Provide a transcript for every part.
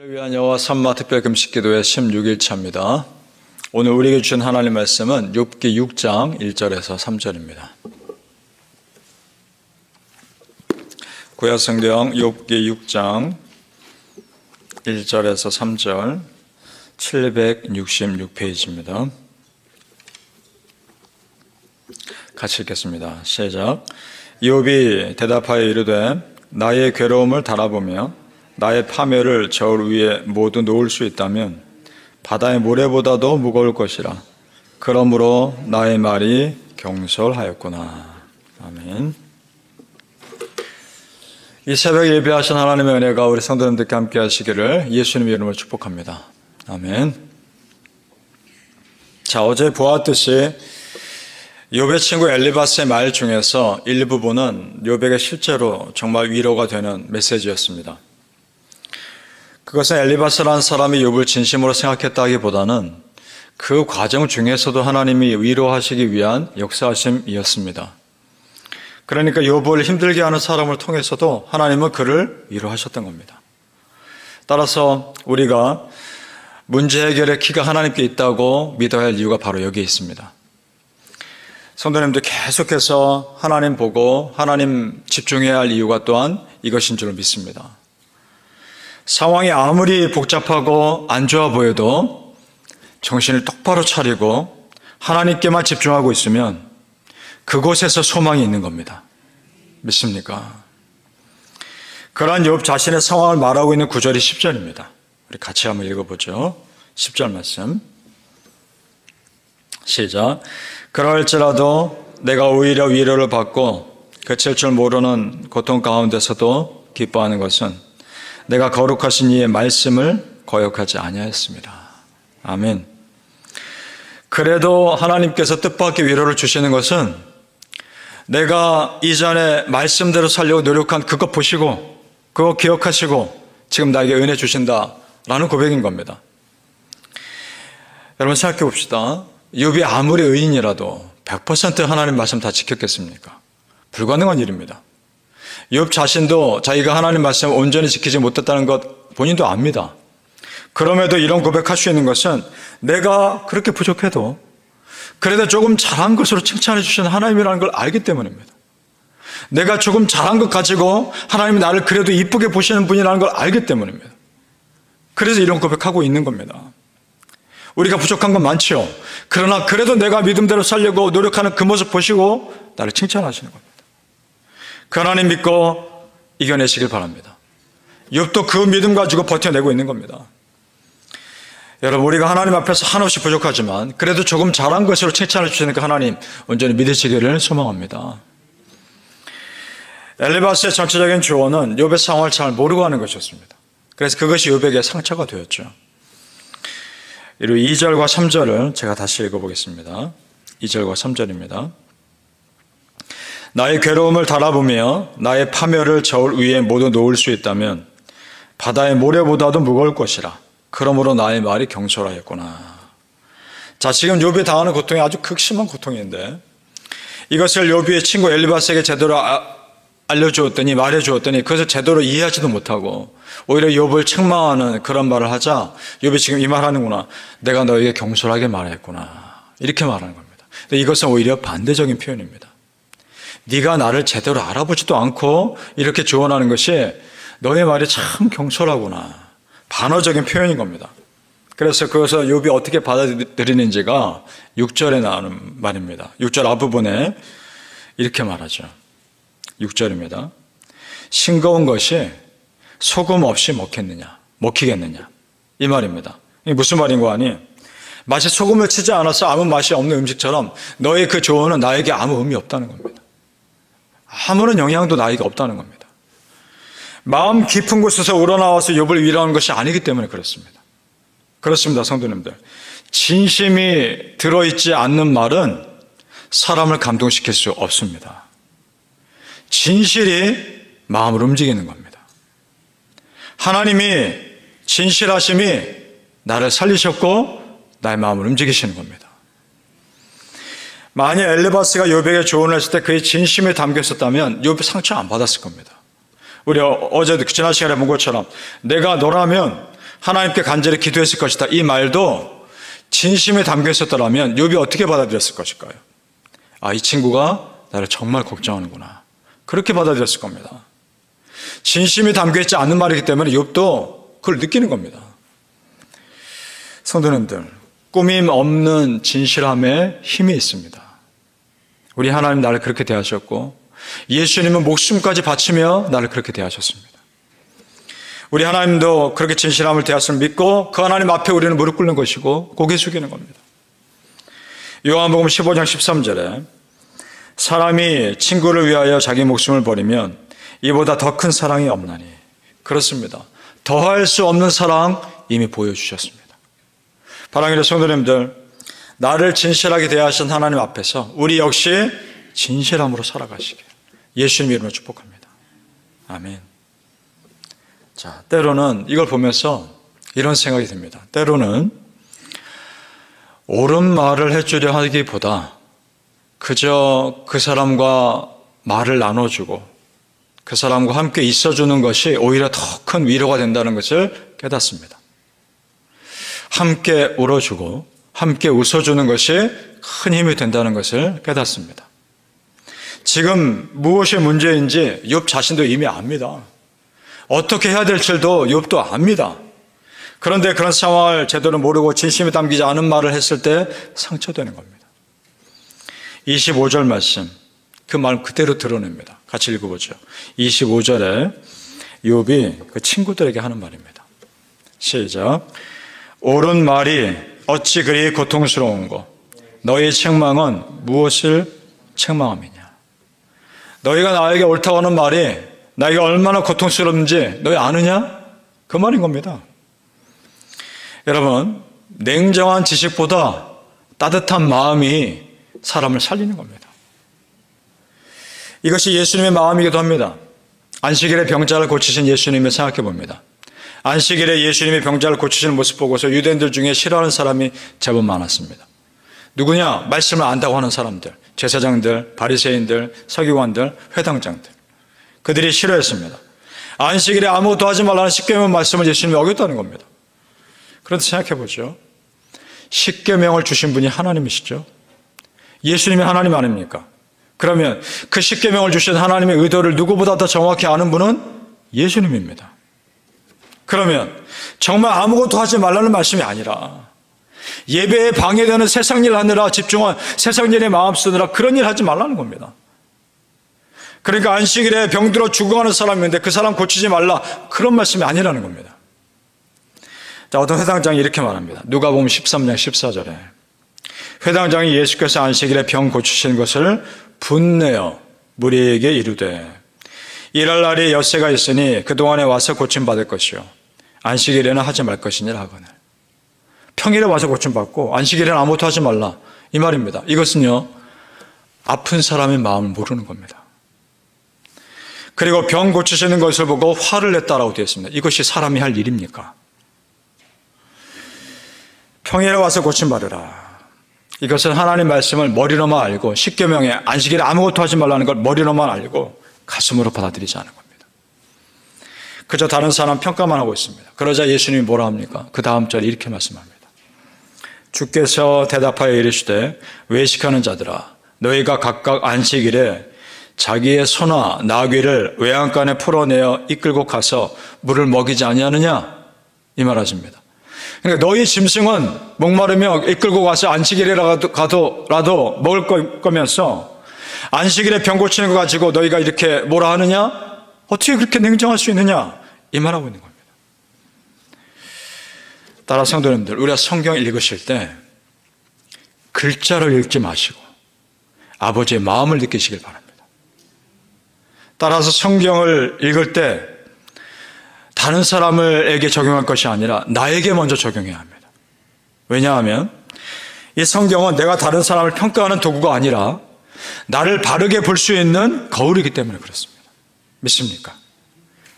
우리를 위한 여호와 삼마 특별 금식 기도의 16일차입니다. 오늘 우리에게 주신 하나님 말씀은 욥기 6장 1절에서 3절입니다. 구약성경 욥기 6장 1절에서 3절 766페이지입니다. 같이 읽겠습니다. 시작. 욥이 대답하여 이르되 나의 괴로움을 달아보며 나의 파멸을 저울 위에 모두 놓을 수 있다면 바다의 모래보다도 무거울 것이라. 그러므로 나의 말이 경솔하였구나. 아멘. 이 새벽에 예배하신 하나님의 은혜가 우리 성도님들께 함께 하시기를 예수님의 이름으로 축복합니다. 아멘. 자, 어제 보았듯이 욥의 친구 엘리바스의 말 중에서 일부분은 욥에게 실제로 정말 위로가 되는 메시지였습니다. 그것은 엘리바스라는 사람이 욥을 진심으로 생각했다기보다는 그 과정 중에서도 하나님이 위로하시기 위한 역사하심이었습니다. 그러니까 욥을 힘들게 하는 사람을 통해서도 하나님은 그를 위로하셨던 겁니다. 따라서 우리가 문제 해결의 키가 하나님께 있다고 믿어야 할 이유가 바로 여기에 있습니다. 성도님들 계속해서 하나님 보고 하나님 집중해야 할 이유가 또한 이것인 줄 믿습니다. 상황이 아무리 복잡하고 안 좋아 보여도 정신을 똑바로 차리고 하나님께만 집중하고 있으면 그곳에서 소망이 있는 겁니다. 믿습니까? 그러한 욥 자신의 상황을 말하고 있는 구절이 10절입니다. 우리 같이 한번 읽어보죠. 10절 말씀 시작. 그럴지라도 내가 오히려 위로를 받고 그칠 줄 모르는 고통 가운데서도 기뻐하는 것은 내가 거룩하신 이의 말씀을 거역하지 아니하였습니다. 아멘. 그래도 하나님께서 뜻밖의 위로를 주시는 것은 내가 이전에 말씀대로 살려고 노력한 그것 보시고 그거 기억하시고 지금 나에게 은혜 주신다라는 고백인 겁니다. 여러분 생각해 봅시다. 욥이 아무리 의인이라도 100% 하나님 말씀 다 지켰겠습니까? 불가능한 일입니다. 욥 자신도 자기가 하나님 말씀을 온전히 지키지 못했다는 것 본인도 압니다. 그럼에도 이런 고백할 수 있는 것은 내가 그렇게 부족해도 그래도 조금 잘한 것으로 칭찬해 주시는 하나님이라는 걸 알기 때문입니다. 내가 조금 잘한 것 가지고 하나님이 나를 그래도 이쁘게 보시는 분이라는 걸 알기 때문입니다. 그래서 이런 고백하고 있는 겁니다. 우리가 부족한 건 많지요. 그러나 그래도 내가 믿음대로 살려고 노력하는 그 모습 보시고 나를 칭찬하시는 겁니다. 그 하나님 믿고 이겨내시길 바랍니다. 욥도 그 믿음 가지고 버텨내고 있는 겁니다. 여러분 우리가 하나님 앞에서 한없이 부족하지만 그래도 조금 잘한 것으로 칭찬해 주시는 그 하나님 온전히 믿으시기를 소망합니다. 엘리바스의 전체적인 조언은 욥의 상황을 잘 모르고 하는 것이었습니다. 그래서 그것이 욥에게 상처가 되었죠. 그리고 2절과 3절을 제가 다시 읽어보겠습니다. 2절과 3절입니다. 나의 괴로움을 달아보며 나의 파멸을 저울 위에 모두 놓을 수 있다면 바다의 모래보다도 무거울 것이라. 그러므로 나의 말이 경솔하였구나. 자, 지금 욥이 당하는 고통이 아주 극심한 고통인데 이것을 욥의 친구 엘리바스에게 제대로 알려주었더니 말해주었더니 그것을 제대로 이해하지도 못하고 오히려 욥을 책망하는 그런 말을 하자 욥이 지금 이 말하는구나. 내가 너에게 경솔하게 말했구나. 이렇게 말하는 겁니다. 근데 이것은 오히려 반대적인 표현입니다. 네가 나를 제대로 알아보지도 않고 이렇게 조언하는 것이 너의 말이 참 경솔하구나. 반어적인 표현인 겁니다. 그래서 그것을 욥이 어떻게 받아들이는지가 6절에 나오는 말입니다. 6절 앞부분에 이렇게 말하죠. 6절입니다. 싱거운 것이 소금 없이 먹히겠느냐 이 말입니다. 이게 무슨 말인 거 아니? 마치 소금을 치지 않아서 아무 맛이 없는 음식처럼 너의 그 조언은 나에게 아무 의미 없다는 겁니다. 아무런 영향도 나에게 없다는 겁니다. 마음 깊은 곳에서 우러나와서 욥을 위로하는 것이 아니기 때문에 그렇습니다. 그렇습니다, 성도님들. 진심이 들어있지 않는 말은 사람을 감동시킬 수 없습니다. 진실이 마음을 움직이는 겁니다. 하나님이 진실하심이 나를 살리셨고 나의 마음을 움직이시는 겁니다. 만약 엘리바스가 욥에게 조언을 했을 때 그의 진심이 담겨 있었다면 욥이 상처 안 받았을 겁니다. 우리 어제도 지난 시간에 본 것처럼 내가 너라면 하나님께 간절히 기도했을 것이다. 이 말도 진심에 담겨 있었더라면 욥이 어떻게 받아들였을 것일까요? 아, 이 친구가 나를 정말 걱정하는구나. 그렇게 받아들였을 겁니다. 진심이 담겨 있지 않는 말이기 때문에 욥도 그걸 느끼는 겁니다. 성도님들, 꾸밈 없는 진실함에 힘이 있습니다. 우리 하나님 나를 그렇게 대하셨고 예수님은 목숨까지 바치며 나를 그렇게 대하셨습니다. 우리 하나님도 그렇게 진실함을 대하심을 믿고 그 하나님 앞에 우리는 무릎 꿇는 것이고 고개 숙이는 겁니다. 요한복음 15장 13절에 사람이 친구를 위하여 자기 목숨을 버리면 이보다 더 큰 사랑이 없나니. 그렇습니다. 더할 수 없는 사랑 이미 보여주셨습니다. 사랑하는 성도님들, 나를 진실하게 대하신 하나님 앞에서 우리 역시 진실함으로 살아가시길 예수님 이름으로 축복합니다. 아멘. 자, 때로는 이걸 보면서 이런 생각이 듭니다. 때로는 옳은 말을 해주려 하기보다 그저 그 사람과 말을 나눠주고 그 사람과 함께 있어주는 것이 오히려 더 큰 위로가 된다는 것을 깨닫습니다. 함께 울어주고 함께 웃어주는 것이 큰 힘이 된다는 것을 깨닫습니다. 지금 무엇이 문제인지 욥 자신도 이미 압니다. 어떻게 해야 될지도 욥도 압니다. 그런데 그런 상황을 제대로 모르고 진심이 담기지 않은 말을 했을 때 상처되는 겁니다. 25절 말씀, 그 말 그대로 드러냅니다. 같이 읽어보죠. 25절에 욥이 그 친구들에게 하는 말입니다. 시작. 옳은 말이 어찌 그리 고통스러운고 너희 책망은 무엇을 책망함이냐. 너희가 나에게 옳다고 하는 말이 나에게 얼마나 고통스러운지 너희 아느냐? 그 말인 겁니다. 여러분, 냉정한 지식보다 따뜻한 마음이 사람을 살리는 겁니다. 이것이 예수님의 마음이기도 합니다. 안식일에 병자를 고치신 예수님을 생각해 봅니다. 안식일에 예수님이 병자를 고치시는 모습 보고서 유대인들 중에 싫어하는 사람이 제법 많았습니다. 누구냐? 말씀을 안다고 하는 사람들, 제사장들, 바리새인들, 서기관들, 회당장들. 그들이 싫어했습니다. 안식일에 아무것도 하지 말라는 십계명 말씀을 예수님이 어겼다는 겁니다. 그런데 생각해 보죠. 십계명을 주신 분이 하나님이시죠. 예수님이 하나님 아닙니까? 그러면 그 십계명을 주신 하나님의 의도를 누구보다 더 정확히 아는 분은 예수님입니다. 그러면 정말 아무것도 하지 말라는 말씀이 아니라 예배에 방해되는 세상 일 하느라 집중한 세상 일에 마음 쓰느라 그런 일 하지 말라는 겁니다. 그러니까 안식일에 병들어 죽어가는 사람이 있는데 그 사람 고치지 말라, 그런 말씀이 아니라는 겁니다. 자, 어떤 회당장이 이렇게 말합니다. 누가복음 13장 14절에 회당장이 예수께서 안식일에 병 고치시는 것을 분내어 무리에게 이르되 일할 날이 엿새가 있으니 그동안에 와서 고침받을 것이요 안식일에는 하지 말 것이니라 하거늘. 평일에 와서 고침받고 안식일에는 아무것도 하지 말라, 이 말입니다. 이것은요, 아픈 사람의 마음을 모르는 겁니다. 그리고 병 고치시는 것을 보고 화를 냈다라고 되어 있습니다. 이것이 사람이 할 일입니까? 평일에 와서 고침받으라. 이것은 하나님 말씀을 머리로만 알고 십계명에 안식일에 아무것도 하지 말라는 걸 머리로만 알고 가슴으로 받아들이지 않은 겁니다. 그저 다른 사람 평가만 하고 있습니다. 그러자 예수님이 뭐라 합니까? 그 다음 절에 이렇게 말씀합니다. 주께서 대답하여 이르시되 외식하는 자들아 너희가 각각 안식일에 자기의 소나 나귀를 외양간에 풀어내어 이끌고 가서 물을 먹이지 아니하느냐, 이 말하십니다. 그러니까 너희 짐승은 목마르며 이끌고 가서 안식일이라도 먹을 거면서 안식일에 병 고치는 거 가지고 너희가 이렇게 뭐라 하느냐? 어떻게 그렇게 냉정할 수 있느냐? 이 말하고 있는 겁니다. 따라 성도님들, 우리가 성경을 읽으실 때 글자를 읽지 마시고 아버지의 마음을 느끼시길 바랍니다. 따라서 성경을 읽을 때 다른 사람에게 적용할 것이 아니라 나에게 먼저 적용해야 합니다. 왜냐하면 이 성경은 내가 다른 사람을 평가하는 도구가 아니라 나를 바르게 볼 수 있는 거울이기 때문에 그렇습니다. 믿습니까?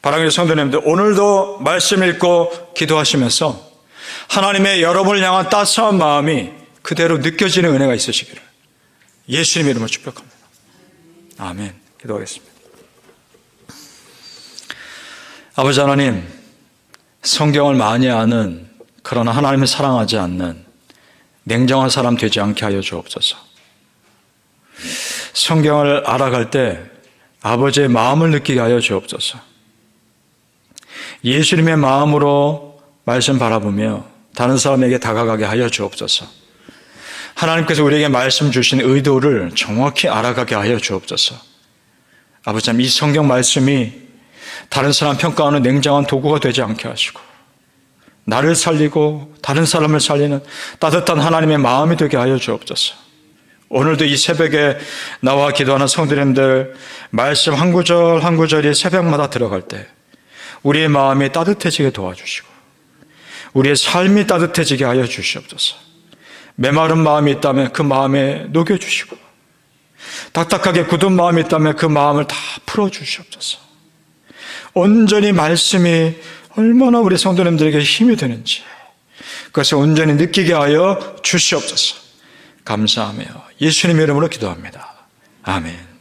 사랑하는 성도님들, 오늘도 말씀 읽고 기도하시면서 하나님의 여러분을 향한 따스한 마음이 그대로 느껴지는 은혜가 있으시기를 예수님의 이름으로 축복합니다. 아멘. 기도하겠습니다. 아버지 하나님, 성경을 많이 아는 그러나 하나님을 사랑하지 않는 냉정한 사람 되지 않게 하여 주옵소서. 성경을 알아갈 때 아버지의 마음을 느끼게 하여 주옵소서. 예수님의 마음으로 말씀 바라보며 다른 사람에게 다가가게 하여 주옵소서. 하나님께서 우리에게 말씀 주신 의도를 정확히 알아가게 하여 주옵소서. 아버지, 이 성경 말씀이 다른 사람 평가하는 냉정한 도구가 되지 않게 하시고 나를 살리고 다른 사람을 살리는 따뜻한 하나님의 마음이 되게 하여 주옵소서. 오늘도 이 새벽에 나와 기도하는 성도님들 말씀 한 구절 한 구절이 새벽마다 들어갈 때 우리의 마음이 따뜻해지게 도와주시고 우리의 삶이 따뜻해지게 하여 주시옵소서. 메마른 마음이 있다면 그 마음에 녹여주시고 딱딱하게 굳은 마음이 있다면 그 마음을 다 풀어주시옵소서. 온전히 말씀이 얼마나 우리 성도님들에게 힘이 되는지 그것을 온전히 느끼게 하여 주시옵소서. 감사하며 예수님의 이름으로 기도합니다. 아멘.